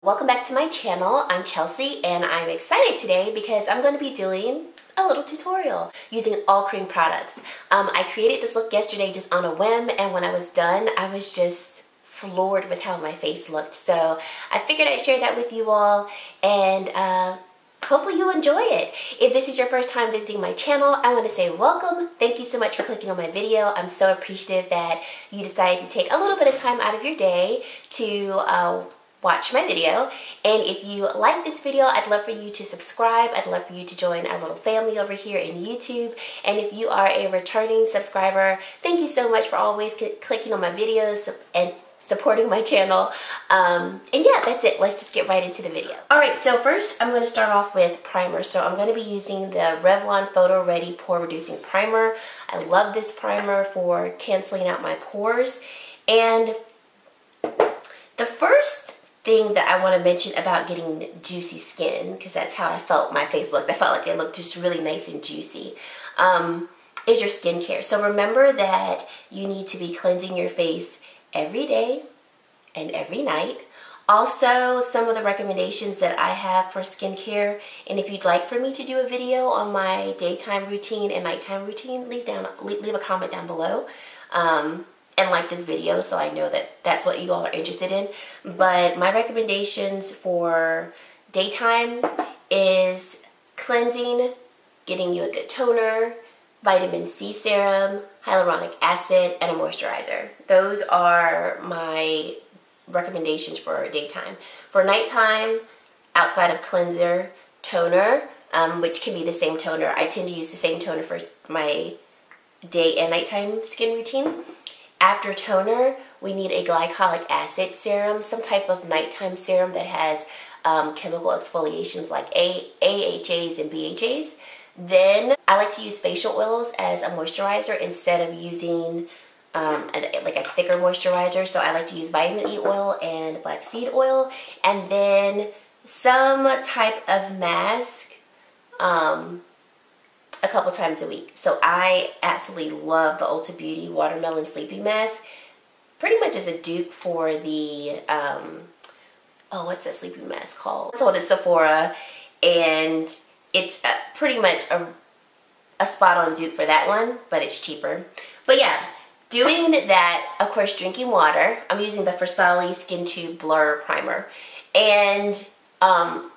Welcome back to my channel. I'm Chelsea and I'm excited today because I'm going to be doing a little tutorial using all cream products. I created this look yesterday just on a whim, and when I was done I was just floored with how my face looked. So I figured I'd share that with you all, and hopefully you'll enjoy it. If this is your first time visiting my channel, I want to say welcome. Thank you so much for clicking on my video. I'm so appreciative that you decided to take a little bit of time out of your day to watch my video. And if you like this video, I'd love for you to subscribe. I'd love for you to join our little family over here in YouTube. And if you are a returning subscriber, thank you so much for always clicking on my videos and supporting my channel. And yeah, that's it. Let's just get right into the video. Alright, so first I'm going to start off with primer. So I'm going to be using the Revlon Photo Ready Pore Reducing Primer. I love this primer for canceling out my pores. And the first thing that I want to mention about getting juicy skin, because that's how I felt my face looked. I felt like it looked just really nice and juicy, is your skincare. So remember that you need to be cleansing your face every day and every night. Also, some of the recommendations that I have for skincare, and if you'd like for me to do a video on my daytime routine and nighttime routine, leave a comment down below. And like this video so I know that that's what you all are interested in. But my recommendations for daytime is cleansing, getting you a good toner, vitamin C serum, hyaluronic acid, and a moisturizer. Those are my recommendations for daytime. For nighttime, outside of cleanser, toner, which can be the same toner. I tend to use the same toner for my day and nighttime skin routine. After toner, we need a glycolic acid serum, some type of nighttime serum that has chemical exfoliations like AHAs and BHAs. Then I like to use facial oils as a moisturizer instead of using like a thicker moisturizer. So I like to use vitamin E oil and black seed oil, and then some type of mask a couple times a week. So I absolutely love the Ulta Beauty Watermelon Sleeping Mask. Pretty much as a dupe for the, oh, what's that sleeping mask called? It's sold at Sephora, and it's pretty much a spot-on dupe for that one, but it's cheaper. But yeah, doing that, of course, drinking water. I'm using the Versali Skin Tube Blur Primer. And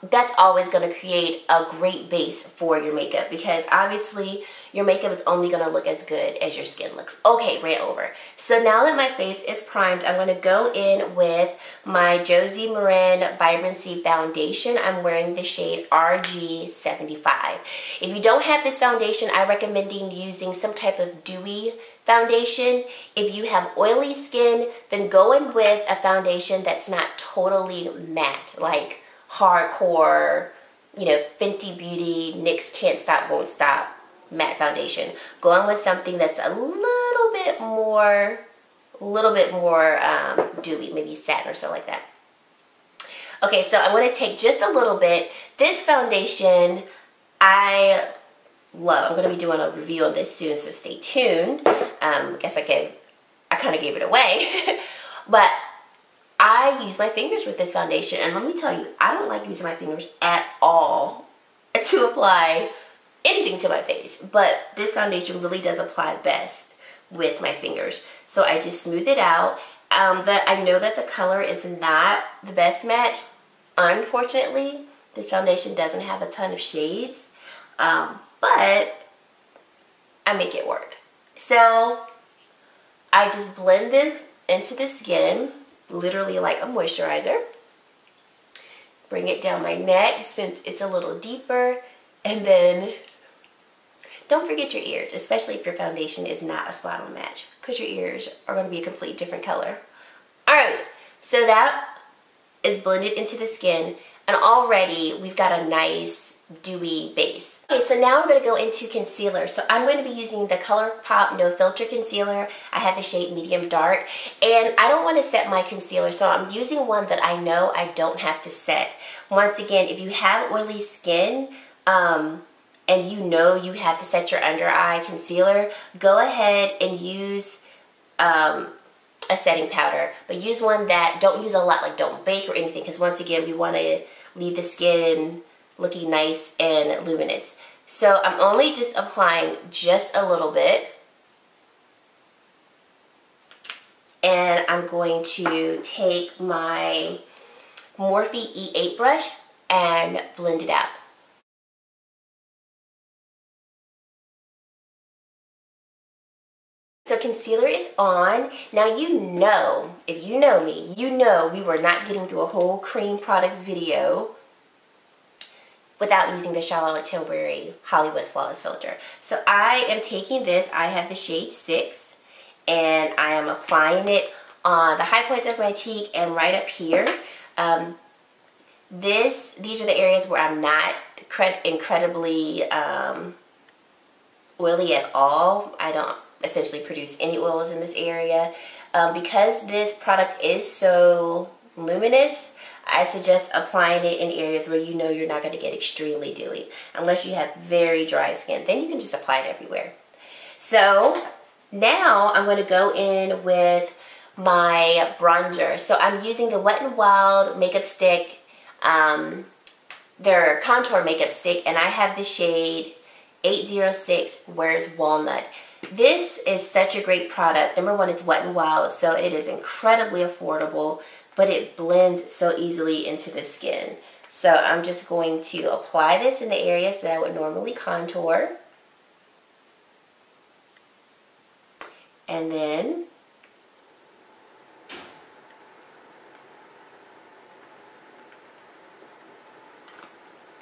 that's always going to create a great base for your makeup, because obviously your makeup is only going to look as good as your skin looks. Okay, rant over. So now that my face is primed, I'm going to go in with my Josie Maran Vibrancy Foundation. I'm wearing the shade RG75. If you don't have this foundation, I recommend using some type of dewy foundation. If you have oily skin, then go in with a foundation that's not totally matte, like hardcore, you know, Fenty Beauty, NYX Can't Stop Won't Stop matte foundation. Go on with something that's a little bit more dewy, maybe satin or so like that. Okay, so I'm going to take just a little bit. This foundation I love. I'm going to be doing a review on this soon, so stay tuned. Guess I kind of gave it away, but I use my fingers with this foundation, and let me tell you, I don't like using my fingers at all to apply anything to my face, but this foundation really does apply best with my fingers. So I just smooth it out. I know that the color is not the best match. Unfortunately, this foundation doesn't have a ton of shades, but I make it work. So I just blend it into the skin, literally like a moisturizer. Bring it down my neck since it's a little deeper, and then don't forget your ears, especially if your foundation is not a spot on match, because your ears are going to be a completely different color. Alright, so that is blended into the skin, and already we've got a nice dewy base. Okay, so now we're going to go into concealer. So I'm going to be using the ColourPop No Filter Concealer. I have the shade Medium Dark, and I don't want to set my concealer, so I'm using one that I know I don't have to set. Once again, if you have oily skin, and you know you have to set your under eye concealer, go ahead and use a setting powder, but use one that don't use a lot, like don't bake or anything, because once again we want to leave the skin looking nice and luminous. So I'm only just applying just a little bit, and I'm going to take my Morphe E8 brush and blend it out. So concealer is on. Now you know, if you know me, you know we were not getting through a whole cream products video without using the Charlotte Tilbury Hollywood Flawless Filter. So I am taking this, I have the shade 6, and I am applying it on the high points of my cheek and right up here. These are the areas where I'm not incredibly oily at all. I don't essentially produce any oils in this area. Because this product is so luminous, I suggest applying it in areas where you know you're not going to get extremely dewy. Unless you have very dry skin, then you can just apply it everywhere. So now I'm going to go in with my bronzer. So I'm using the Wet n Wild makeup stick, their contour makeup stick, and I have the shade 806 Where's Walnut. This is such a great product. Number one, it's Wet n Wild, so it is incredibly affordable, but it blends so easily into the skin. So I'm just going to apply this in the areas that I would normally contour. And then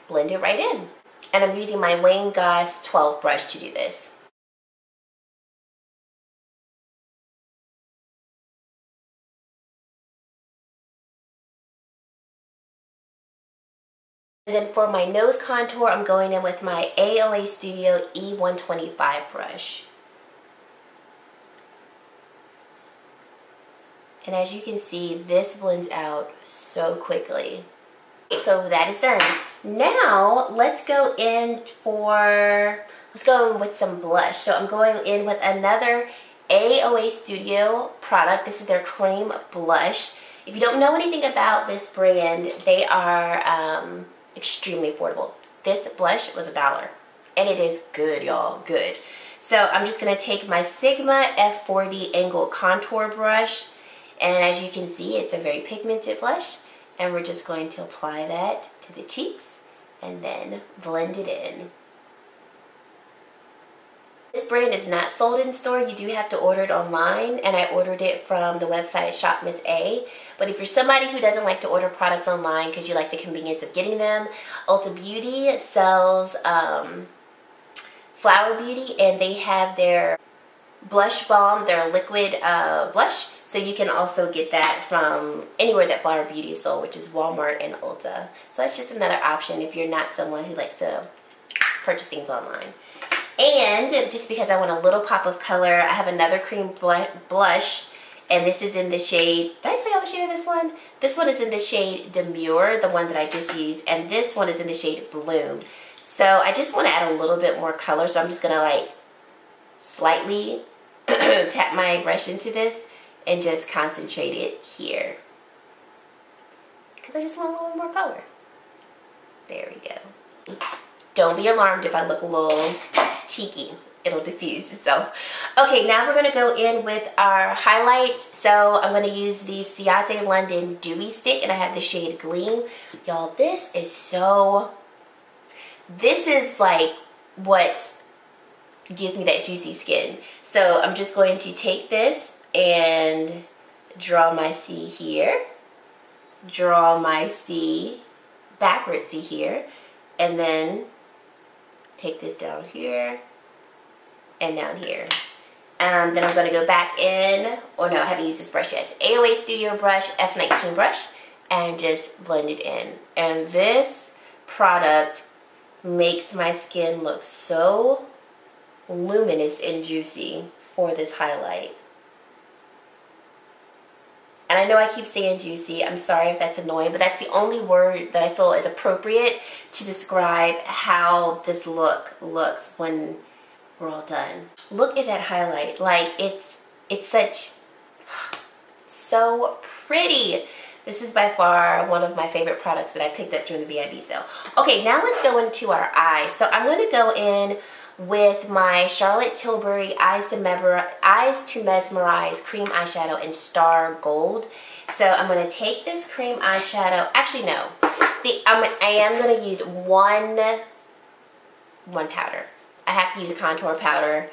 blend it right in. And I'm using my Wayne Goss 12 brush to do this. And then for my nose contour, I'm going in with my AOA Studio E125 brush. And as you can see, this blends out so quickly. So that is done. Now let's go in with some blush. So I'm going in with another AOA Studio product. This is their cream blush. If you don't know anything about this brand, they are extremely affordable. This blush was $1, and it is good, y'all, good. So I'm just gonna take my Sigma F40 Angled Contour Brush, and as you can see, it's a very pigmented blush, and we're just going to apply that to the cheeks and then blend it in. This brand is not sold in store. You do have to order it online, and I ordered it from the website Shop Miss A. But if you're somebody who doesn't like to order products online because you like the convenience of getting them, Ulta Beauty sells Flower Beauty, and they have their blush balm, their liquid blush. So you can also get that from anywhere that Flower Beauty is sold, which is Walmart and Ulta. So that's just another option if you're not someone who likes to purchase things online. And just because I want a little pop of color, I have another cream blush, and this is in the shade, did I tell y'all the shade of this one? This one is in the shade Demure, the one that I just used, and this one is in the shade Bloom. So I just want to add a little bit more color, so I'm just going to like slightly tap my brush into this and just concentrate it here. Because I just want a little more color. There we go. Don't be alarmed if I look a little cheeky. It'll diffuse itself. Okay, now we're going to go in with our highlight. So I'm going to use the Ciate London Dewy Stick, and I have the shade Gleam. Y'all, this is like what gives me that juicy skin. So I'm just going to take this and draw my C here, draw my C, backward C here, and then take this down here and down here. Then I'm going to go back in, or no, I haven't used this brush yet. It's AOA Studio brush, F19 brush, and just blend it in. And this product makes my skin look so luminous and juicy for this highlight. And I know I keep saying juicy. I'm sorry if that's annoying, but that's the only word that I feel is appropriate to describe how this look looks when we're all done. Look at that highlight. Like, it's such, so pretty. This is by far one of my favorite products that I picked up during the VIB sale. Okay, now let's go into our eyes. So I'm going to go in with my Charlotte Tilbury Eyes to Mesmorize Cream Eyeshadow in Star Gold. So I'm going to take this cream eyeshadow. Actually, no. I am going to use one powder. I have to use a contour powder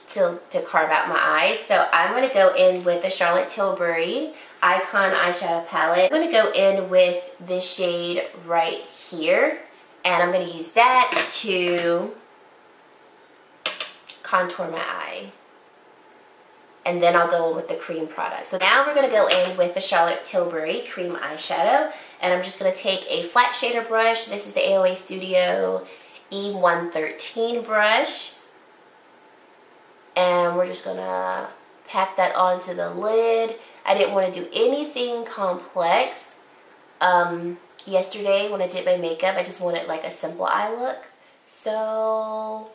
to carve out my eyes. So I'm going to go in with the Charlotte Tilbury Icon Eyeshadow Palette. I'm going to go in with this shade right here. And I'm going to use that to contour my eye. And then I'll go in with the cream product. So now we're going to go in with the Charlotte Tilbury Cream Eyeshadow. And I'm just going to take a flat shader brush. This is the AOA Studio E113 brush. And we're just going to pack that onto the lid. I didn't want to do anything complex. Yesterday when I did my makeup, I just wanted like a simple eye look. So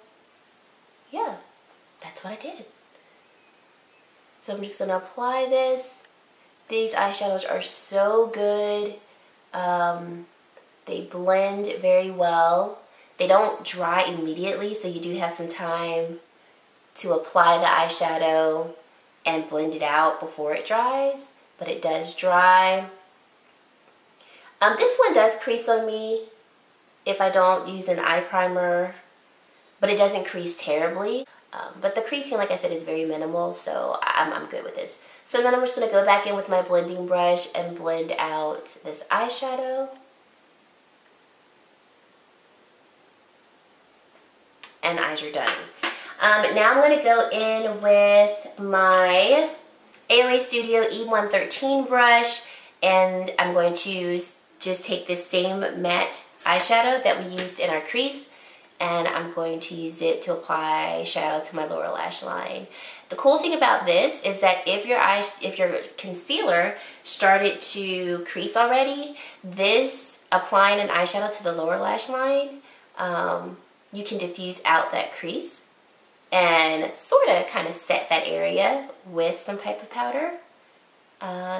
yeah, that's what I did. So I'm just going to apply this. These eyeshadows are so good. They blend very well. They don't dry immediately, so you do have some time to apply the eyeshadow and blend it out before it dries, but it does dry. This one does crease on me if I don't use an eye primer, but it doesn't crease terribly. But the creasing, like I said, is very minimal, so I'm good with this. So then I'm just going to go back in with my blending brush and blend out this eyeshadow. And eyes are done. Now I'm going to go in with my AOA Studio E113 brush, and I'm going to just take this same matte eyeshadow that we used in our crease, and I'm going to use it to apply shadow to my lower lash line. The cool thing about this is that if your concealer started to crease already, applying an eyeshadow to the lower lash line, you can diffuse out that crease and sort of kind of set that area with some type of powder.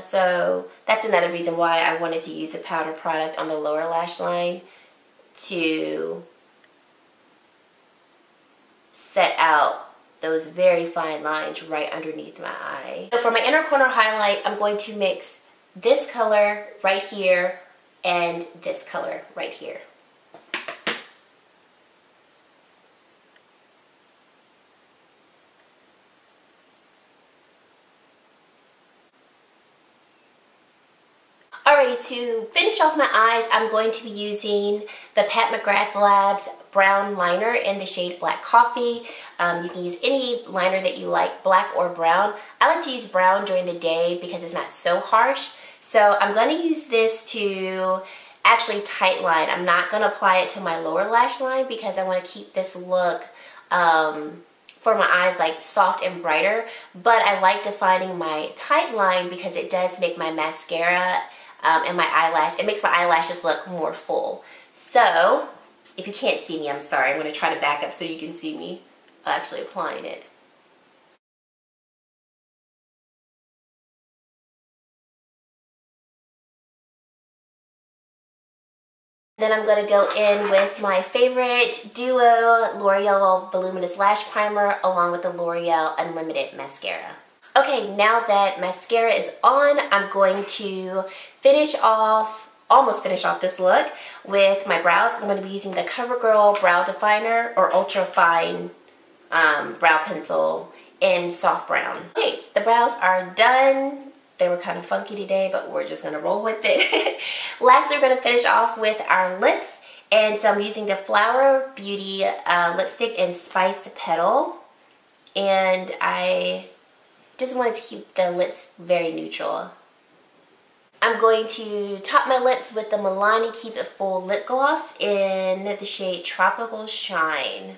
So that's another reason why I wanted to use a powder product on the lower lash line to set out those very fine lines right underneath my eye. So for my inner corner highlight, I'm going to mix this color right here and this color right here. Alright, to finish off my eyes, I'm going to be using the Pat McGrath Labs brown liner in the shade Black Coffee. You can use any liner that you like, black or brown. I like to use brown during the day because it's not so harsh. So I'm going to use this to actually tight line. I'm not going to apply it to my lower lash line because I want to keep this look for my eyes like soft and brighter. But I like defining my tight line because it does make my mascara and my eyelash, it makes my eyelashes look more full. So, if you can't see me, I'm sorry. I'm going to try to back up so you can see me actually applying it. Then I'm going to go in with my favorite duo L'Oreal Voluminous Lash Primer along with the L'Oreal Unlimited Mascara. Okay, now that mascara is on, I'm going to almost finish off this look with my brows. I'm going to be using the CoverGirl Brow Definer or Ultra Fine Brow Pencil in Soft Brown. Okay, the brows are done. They were kind of funky today, but we're just going to roll with it. Lastly, we're going to finish off with our lips. And so I'm using the Flower Beauty lipstick in Spiced Petal. And I just wanted to keep the lips very neutral. I'm going to top my lips with the Milani Keep It Full lip gloss in the shade Tropical Shine.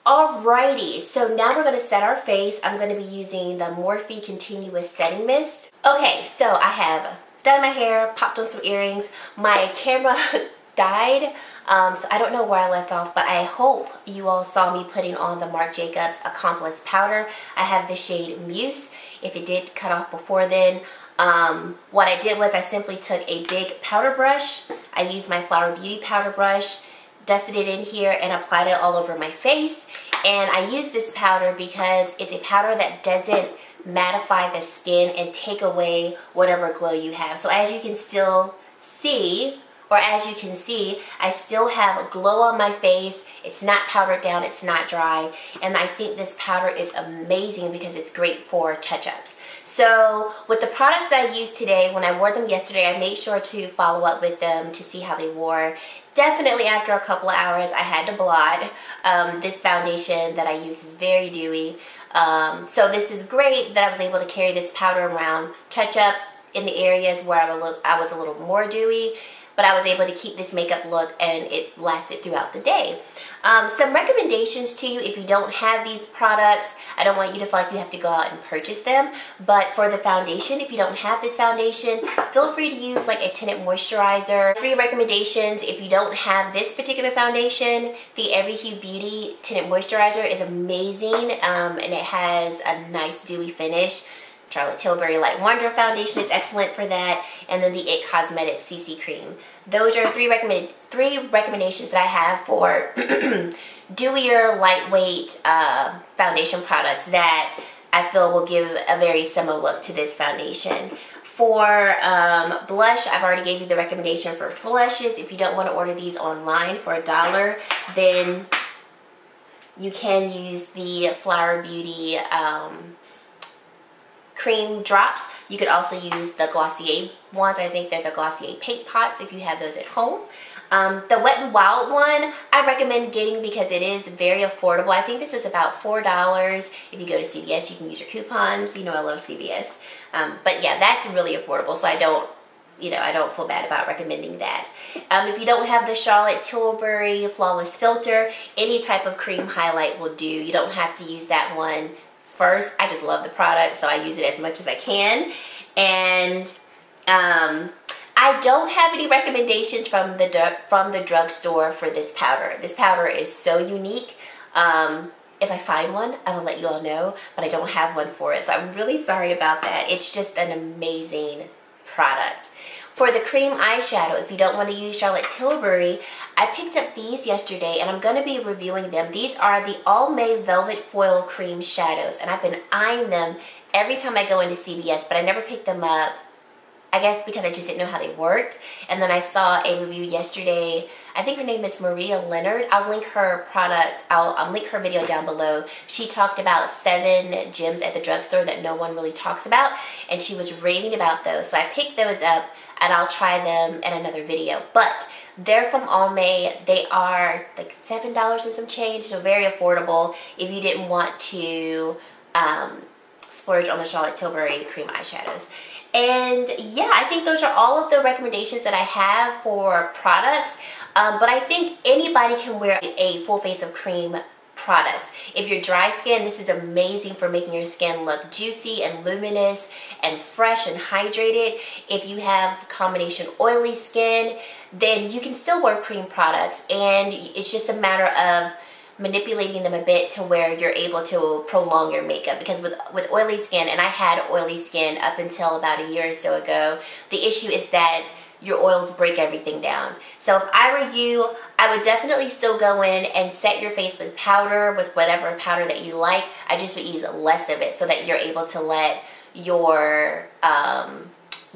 Alrighty, so now we're going to set our face. I'm going to be using the Morphe Continuous Setting Mist. Okay, so I have done my hair, popped on some earrings. My camera died. So I don't know where I left off, but I hope you all saw me putting on the Marc Jacobs Accomplice powder. I have the shade Muse. If it did cut off before then, what I did was I simply took a big powder brush. I used my Flower Beauty powder brush, dusted it in here, and applied it all over my face. And I use this powder because it's a powder that doesn't mattify the skin and take away whatever glow you have. So as you can still see, or as you can see, I still have a glow on my face. It's not powdered down, it's not dry. And I think this powder is amazing because it's great for touch-ups. So with the products that I used today, when I wore them yesterday, I made sure to follow up with them to see how they wore. Definitely after a couple of hours, I had to blot. This foundation that I use is very dewy. So this is great that I was able to carry this powder around, touch up in the areas where I was a little more dewy, but I was able to keep this makeup look and it lasted throughout the day. Some recommendations to you if you don't have these products. I don't want you to feel like you have to go out and purchase them, but for the foundation, if you don't have this foundation, feel free to use like a tinted moisturizer. 3 recommendations if you don't have this particular foundation. The Every Hue Beauty tinted moisturizer is amazing, and it has a nice dewy finish. Charlotte Tilbury Light Wonder foundation is excellent for that, and then the It Cosmetics CC cream. Those are 3 recommendations that I have for dewier, lightweight foundation products that I feel will give a very similar look to this foundation. For blush, I've already gave you the recommendation for blushes. If you don't want to order these online for $1, then you can use the Flower Beauty cream drops. You could also use the Glossier ones. I think they're the Glossier paint pots if you have those at home. The Wet n Wild one I recommend getting because it is very affordable. I think this is about $4. If you go to CVS, you can use your coupons. You know I love CVS. But yeah, that's really affordable, so I don't feel bad about recommending that. If you don't have the Charlotte Tilbury Flawless Filter, any type of cream highlight will do. You don't have to use that one first. I just love the product, so I use it as much as I can. And I don't have any recommendations from the drugstore for this powder. This powder is so unique. If I find one, I will let you all know, but I don't have one for it, so I'm really sorry about that. It's just an amazing product. For the cream eyeshadow, if you don't want to use Charlotte Tilbury, I picked up these yesterday and I'm going to be reviewing them. These are the All May Velvet Foil Cream Shadows, and I've been eyeing them every time I go into CVS, but I never picked them up, I guess because I just didn't know how they worked. And then I saw a review yesterday. I think her name is Leonard. I'll link her product, I'll link her video down below. She talked about 7 gems at the drugstore that no one really talks about, and she was raving about those. So I picked those up and I'll try them in another video. But they're from All May. They are like $7 and some change, so very affordable if you didn't want to splurge on the Charlotte Tilbury cream eyeshadows. And yeah, I think those are all of the recommendations that I have for products. But I think anybody can wear a full face of cream products. If you're dry skin, this is amazing for making your skin look juicy and luminous and fresh and hydrated. If you have combination oily skin, then you can still wear cream products, and it's just a matter of manipulating them a bit to where you're able to prolong your makeup. Because with oily skin, and I had oily skin up until about a year or so ago, the issue is that your oils break everything down. So if I were you, I would definitely still go in and set your face with powder, with whatever powder that you like. I just would use less of it so that you're able to let your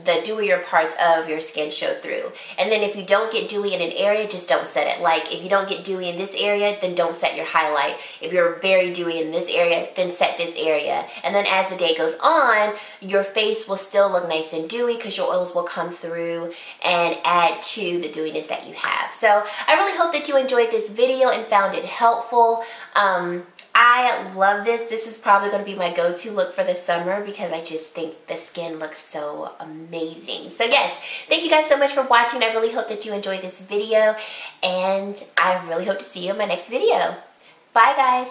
the dewier parts of your skin show through. And then if you don't get dewy in an area, just don't set it. Like if you don't get dewy in this area, then don't set your highlight. If you're very dewy in this area, then set this area. And then as the day goes on, your face will still look nice and dewy because your oils will come through and add to the dewiness that you have. So I really hope that you enjoyed this video and found it helpful. I love this. This is probably going to be my go-to look for the summer because I just think the skin looks so amazing. So yes, thank you guys so much for watching. I really hope that you enjoyed this video, and I really hope to see you in my next video. Bye guys.